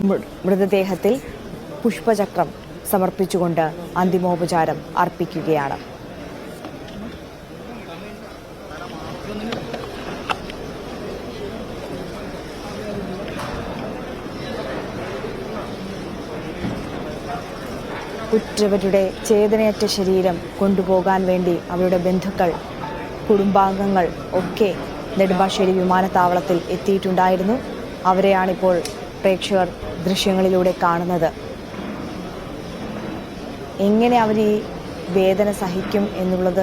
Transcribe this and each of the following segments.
മൃതദേഹത്തിൽ പുഷ്പചക്രം സമർപ്പിച്ചുകൊണ്ട് അന്തിമോപചാരം അർപ്പിക്കുകയാണ്. ഉറ്റവരുടെ ചേതനയറ്റ ശരീരം കൊണ്ടുപോകാൻ വേണ്ടി അവരുടെ ബന്ധുക്കൾ, കുടുംബാംഗങ്ങൾ ഒക്കെ നെടുമ്പാശ്ശേരി വിമാനത്താവളത്തിൽ എത്തിയിട്ടുണ്ടായിരുന്നു. അവരെയാണിപ്പോൾ പ്രേക്ഷകർ ദൃശ്യങ്ങളിലൂടെ കാണുന്നത്. എങ്ങനെ അവർ ഈ വേദന സഹിക്കും എന്നുള്ളത്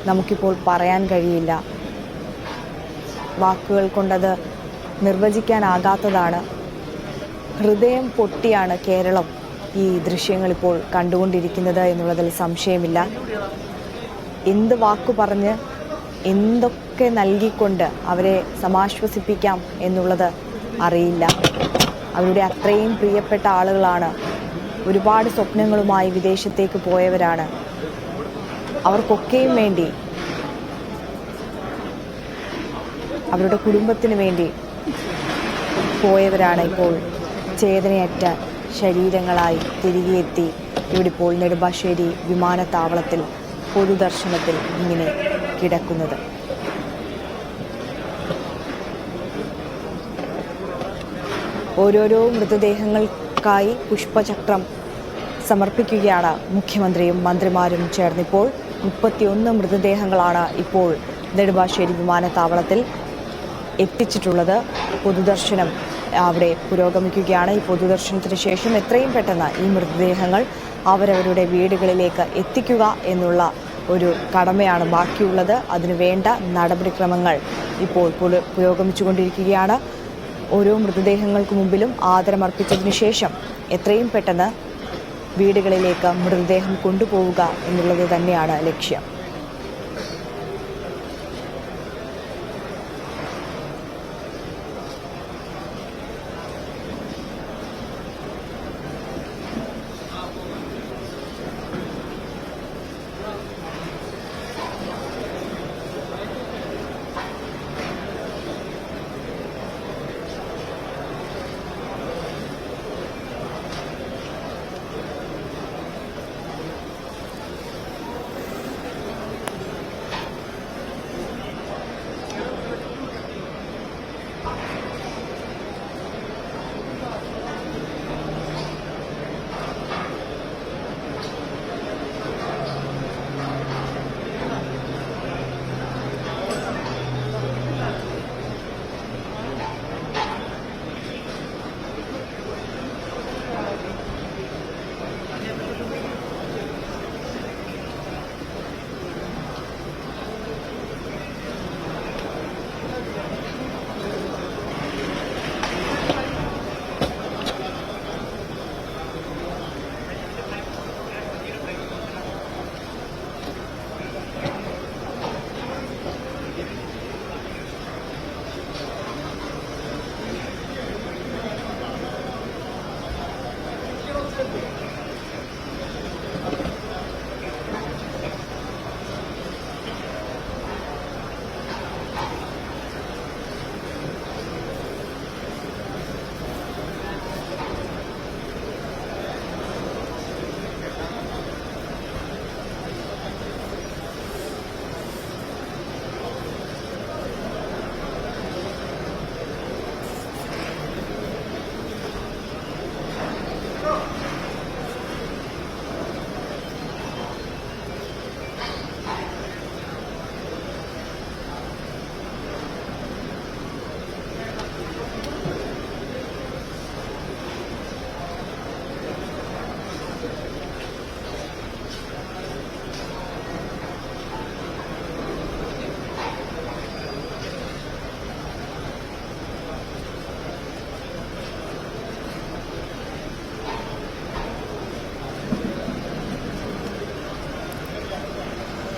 നമുക്കിപ്പോൾ പറയാൻ കഴിയില്ല. വാക്കുകൾ കൊണ്ടത് നിർവചിക്കാനാകാത്തതാണ്. ഹൃദയം പൊട്ടിയാണ് കേരളം ഈ ദൃശ്യങ്ങൾ ഇപ്പോൾ കണ്ടുകൊണ്ടിരിക്കുന്നത് എന്നുള്ളതിൽ സംശയമില്ല. എന്ത് വാക്കു പറഞ്ഞ് എന്തൊക്കെ നൽകിക്കൊണ്ട് അവരെ സമാശ്വസിപ്പിക്കാം എന്നുള്ളത് അറിയില്ല. അവരുടെ അത്രയും പ്രിയപ്പെട്ട ആളുകളാണ്. ഒരുപാട് സ്വപ്നങ്ങളുമായി വിദേശത്തേക്ക് പോയവരാണ്. അവർക്കൊക്കെയും വേണ്ടി, അവരുടെ കുടുംബത്തിന് വേണ്ടി പോയവരാണ് ഇപ്പോൾ ചേതനയറ്റ ശരീരങ്ങളായി തിരികെ എത്തി ഇവിടെ ഇപ്പോൾ നെടുമ്പാശ്ശേരി വിമാനത്താവളത്തിൽ പൊതുദർശനത്തിൽ ഇങ്ങനെ കിടക്കുന്നത്. ഓരോരോ മൃതദേഹങ്ങൾക്കായി പുഷ്പചക്രം സമർപ്പിക്കുകയാണ് മുഖ്യമന്ത്രിയും മന്ത്രിമാരും ചേർന്നിപ്പോൾ. 31 മൃതദേഹങ്ങളാണ് ഇപ്പോൾ നെടുമ്പാശ്ശേരി വിമാനത്താവളത്തിൽ എത്തിച്ചിട്ടുള്ളത്. പൊതുദർശനം അവിടെ പുരോഗമിക്കുകയാണ്. ഈ പൊതുദർശനത്തിന് ശേഷം എത്രയും പെട്ടെന്ന് ഈ മൃതദേഹങ്ങൾ അവരവരുടെ വീടുകളിലേക്ക് എത്തിക്കുക എന്നുള്ള ഒരു കടമയാണ് ബാക്കിയുള്ളത്. അതിനു വേണ്ട നടപടിക്രമങ്ങൾ ഇപ്പോൾ പുരോഗമിച്ചുകൊണ്ടിരിക്കുകയാണ്. ഓരോ മൃതദേഹങ്ങൾക്ക് മുമ്പിലും ആദരമർപ്പിച്ചതിനു ശേഷം എത്രയും പെട്ടെന്ന് വീടുകളിലേക്ക് മൃതദേഹം കൊണ്ടുപോവുക എന്നുള്ളത് തന്നെയാണ് ലക്ഷ്യം.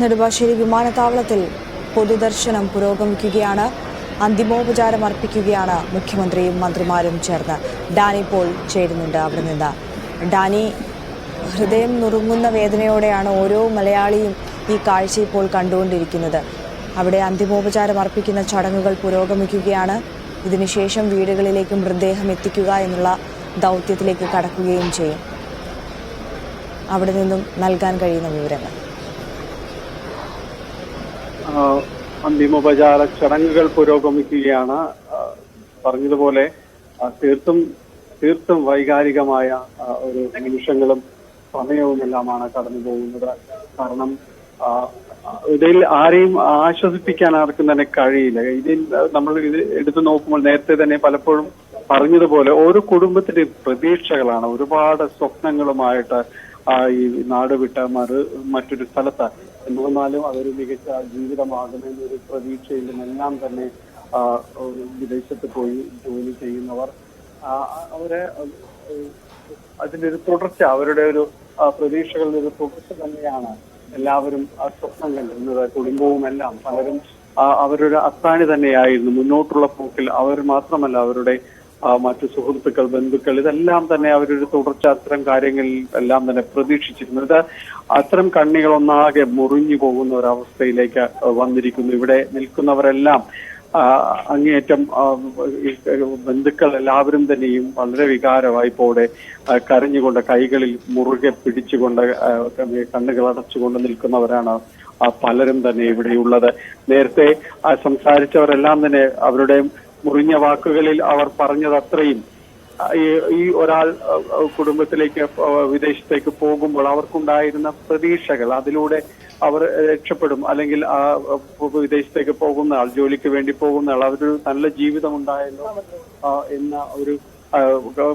നെടുമ്പാശ്ശേരി വിമാനത്താവളത്തിൽ പൊതുദർശനം പുരോഗമിക്കുകയാണ്. അന്തിമോപചാരം അർപ്പിക്കുകയാണ് മുഖ്യമന്ത്രിയും മന്ത്രിമാരും ചേർന്ന്. ഡാനി പോൾ ചേരുന്നുണ്ട് അവിടെ നിന്ന്. ഡാനി, ഹൃദയം നുറുങ്ങുന്ന വേദനയോടെയാണ് ഓരോ മലയാളിയും ഈ കാഴ്ച ഇപ്പോൾ കണ്ടുകൊണ്ടിരിക്കുന്നത്. അവിടെ അന്തിമോപചാരം അർപ്പിക്കുന്ന ചടങ്ങുകൾ പുരോഗമിക്കുകയാണ്. ഇതിനുശേഷം വീടുകളിലേക്ക് മൃതദേഹം എത്തിക്കുക എന്നുള്ള ദൗത്യത്തിലേക്ക് കടക്കുകയും ചെയ്യും. അവിടെ നിന്നും നൽകാൻ കഴിയുന്ന വിവരങ്ങൾ. അന്തിമോപചാര ചടങ്ങുകൾ പുരോഗമിക്കുകയാണ്. പറഞ്ഞതുപോലെ തീർത്തും വൈകാരികമായ ഒരു നിമിഷങ്ങളും സമയവുമെല്ലാമാണ് കടന്നു പോകുന്നത്. കാരണം ഇതിൽ ആരെയും ആശ്വസിപ്പിക്കാൻ ആർക്കും തന്നെ കഴിയില്ല. ഇതിൽ നമ്മൾ ഇത് എടുത്തു നോക്കുമ്പോൾ നേരത്തെ തന്നെ പലപ്പോഴും പറഞ്ഞതുപോലെ ഓരോ കുടുംബത്തിന്റെയും പ്രതീക്ഷകളാണ്. ഒരുപാട് സ്വപ്നങ്ങളുമായിട്ട് ഈ നാട് വിട്ട മറ്റൊരു സ്ഥലത്ത് എന്നാൽ അതൊരു മികച്ച ജീവിതമാകുമെന്നൊരു പ്രതീക്ഷയിലും എല്ലാം തന്നെ വിദേശത്ത് പോയി ജോലി ചെയ്യുന്നവർ അവരെ അതിന്റെ ഒരു തുടർച്ച, അവരുടെ ഒരു പ്രതീക്ഷകളുടെ ഒരു തുടർച്ച തന്നെയാണ് എല്ലാവരും ആ സ്വപ്നം കണ്ടിരുന്നത്. കുടുംബവും എല്ലാം പലരും അവരൊരു അത്താണി തന്നെയായിരുന്നു മുന്നോട്ടുള്ള പോക്കിൽ. അവർ മാത്രമല്ല, അവരുടെ മറ്റു സുഹൃത്തുക്കൾ, ബന്ധുക്കൾ, ഇതെല്ലാം തന്നെ അവരൊരു തുടർച്ച അത്തരം കാര്യങ്ങളിൽ എല്ലാം തന്നെ പ്രതീക്ഷിച്ചിരുന്നു. ഇത് അത്തരം കണ്ണികൾ ഒന്നാകെ മുറിഞ്ഞു പോകുന്ന ഒരവസ്ഥയിലേക്ക് വന്നിരിക്കുന്നു. ഇവിടെ നിൽക്കുന്നവരെല്ലാം അങ്ങേയറ്റം ബന്ധുക്കൾ എല്ലാവരും തന്നെയും വളരെ വികാരവായ്പോടെ കരഞ്ഞുകൊണ്ട് കൈകളിൽ മുറുകെ പിടിച്ചുകൊണ്ട് കണ്ണുകൾ അടച്ചുകൊണ്ട് നിൽക്കുന്നവരാണ് പലരും തന്നെ ഇവിടെയുള്ളത്. നേരത്തെ സംസാരിച്ചവരെല്ലാം തന്നെ അവരുടെ മുറിഞ്ഞ വാക്കുകളിൽ അവർ പറഞ്ഞത് അത്രയും ഈ ഒരാൾ കുടുംബത്തിലേക്ക് വിദേശത്തേക്ക് പോകുമ്പോൾ അവർക്കുണ്ടായിരുന്ന പ്രതീക്ഷകൾ, അതിലൂടെ അവർ രക്ഷപ്പെടും, അല്ലെങ്കിൽ ആ വിദേശത്തേക്ക് പോകുന്ന ആൾ, ജോലിക്ക് വേണ്ടി പോകുന്ന ആൾ, അവരൊരു നല്ല ജീവിതം ഉണ്ടായല്ലോ എന്ന ഒരു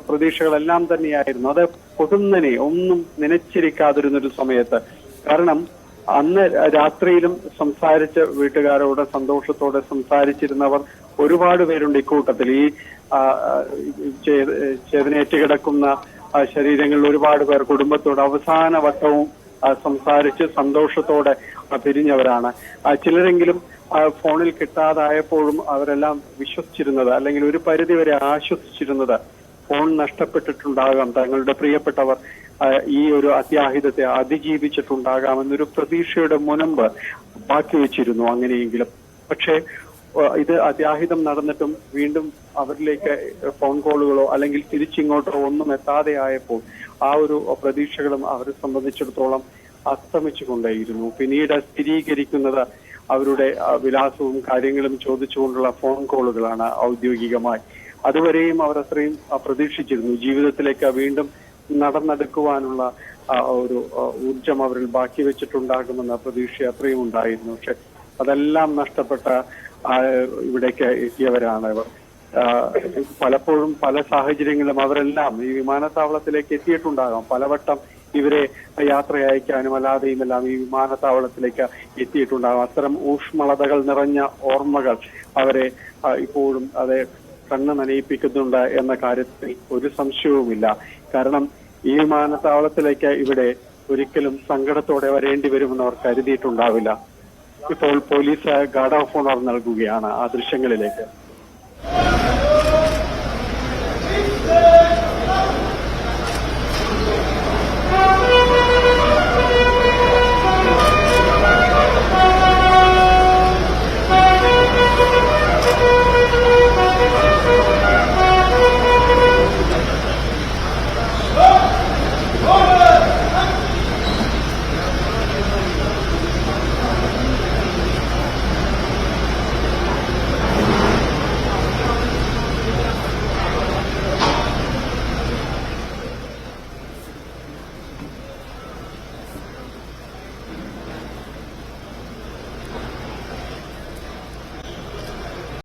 പ്രതീക്ഷകളെല്ലാം തന്നെയായിരുന്നു. അത് പൊടുന്നനെ ഒന്നും നനച്ചിരിക്കാതിരുന്നൊരു സമയത്ത്. കാരണം അന്ന് രാത്രിയിലും സംസാരിച്ച വീട്ടുകാരോട് സന്തോഷത്തോടെ സംസാരിച്ചിരുന്നവർ ഒരുപാട് പേരുണ്ട് ഇക്കൂട്ടത്തിൽ. ഈ ചേതനേറ്റ് കിടക്കുന്ന ശരീരങ്ങളിൽ ഒരുപാട് പേർ കുടുംബത്തോട് അവസാന വട്ടവും സംസാരിച്ച് സന്തോഷത്തോടെ പിരിഞ്ഞവരാണ്. ചിലരെങ്കിലും ഫോണിൽ കിട്ടാതായപ്പോഴും അവരെല്ലാം വിശ്വസിച്ചിരുന്നത്, അല്ലെങ്കിൽ ഒരു പരിധിവരെ ആശ്വസിച്ചിരുന്നത്, ഫോൺ നഷ്ടപ്പെട്ടിട്ടുണ്ടാകാം, തങ്ങളുടെ പ്രിയപ്പെട്ടവർ ഈ ഒരു അത്യാഹിതത്തെ അതിജീവിച്ചിട്ടുണ്ടാകാമെന്നൊരു പ്രതീക്ഷയുടെ മുനമ്പ് ബാക്കി വെച്ചിരുന്നു അങ്ങനെയെങ്കിലും. പക്ഷേ ഇത് അത്യാഹിതം നടന്നിട്ടും വീണ്ടും അവരിലേക്ക് ഫോൺ കോളുകളോ അല്ലെങ്കിൽ തിരിച്ചിങ്ങോട്ടോ ഒന്നും എത്താതെ ആയപ്പോൾ ആ ഒരു പ്രതീക്ഷകളും അവരെ സംബന്ധിച്ചിടത്തോളം അസ്തമിച്ചുകൊണ്ടേയിരുന്നു. പിന്നീട് സ്ഥിരീകരിക്കുന്നത് അവരുടെ വിലാസവും കാര്യങ്ങളും ചോദിച്ചുകൊണ്ടുള്ള ഫോൺ കോളുകളാണ് ഔദ്യോഗികമായി. അതുവരെയും അവർ അത്രയും പ്രതീക്ഷിച്ചിരുന്നു. ജീവിതത്തിലേക്ക് വീണ്ടും നടന്നെടുക്കുവാനുള്ള ഒരു ഊർജം അവരിൽ ബാക്കി വെച്ചിട്ടുണ്ടാകുമെന്ന പ്രതീക്ഷ അത്രയും ഉണ്ടായിരുന്നു. പക്ഷെ അതെല്ലാം നഷ്ടപ്പെട്ട ഇവിടേക്ക് എത്തിയവരാണ് ഇവർ. പലപ്പോഴും പല സാഹചര്യങ്ങളിലും അവരെല്ലാം ഈ വിമാനത്താവളത്തിലേക്ക് എത്തിയിട്ടുണ്ടാകാം. പലവട്ടം ഇവരെ യാത്ര അയക്കാനും അല്ലാതെയും എല്ലാം ഈ വിമാനത്താവളത്തിലേക്ക് എത്തിയിട്ടുണ്ടാകും. അത്തരം ഊഷ്മളതകൾ നിറഞ്ഞ ഓർമ്മകൾ അവരെ ഇപ്പോഴും അത് കണ്ണ് നനയിപ്പിക്കുന്നുണ്ട് എന്ന കാര്യത്തിൽ ഒരു സംശയവുമില്ല. കാരണം ഈ വിമാനത്താവളത്തിലേക്ക് ഇവിടെ ഒരിക്കലും സങ്കടത്തോടെ വരേണ്ടി വരുമെന്ന് അവർ കരുതിയിട്ടുണ്ടാവില്ല. ഇപ്പോൾ പോലീസ് ഗാർഡ് ഓഫ് ഓണർ നൽകുകയാണ് ആ ദൃശ്യങ്ങളിലേക്ക്.